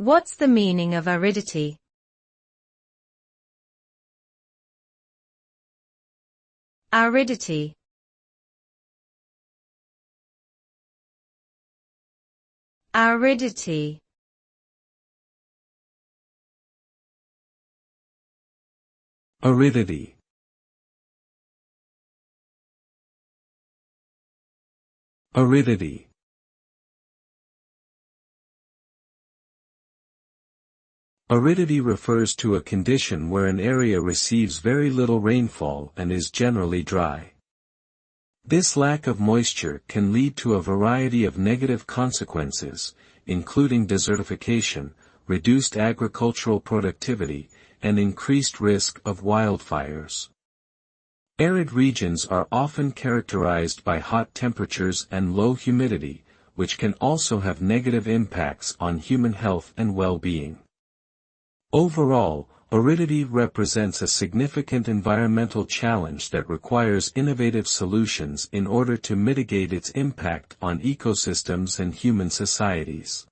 What's the meaning of aridity? Aridity. Aridity. Aridity. Aridity. Aridity refers to a condition where an area receives very little rainfall and is generally dry. This lack of moisture can lead to a variety of negative consequences, including desertification, reduced agricultural productivity, and increased risk of wildfires. Arid regions are often characterized by hot temperatures and low humidity, which can also have negative impacts on human health and well-being. Overall, aridity represents a significant environmental challenge that requires innovative solutions in order to mitigate its impact on ecosystems and human societies.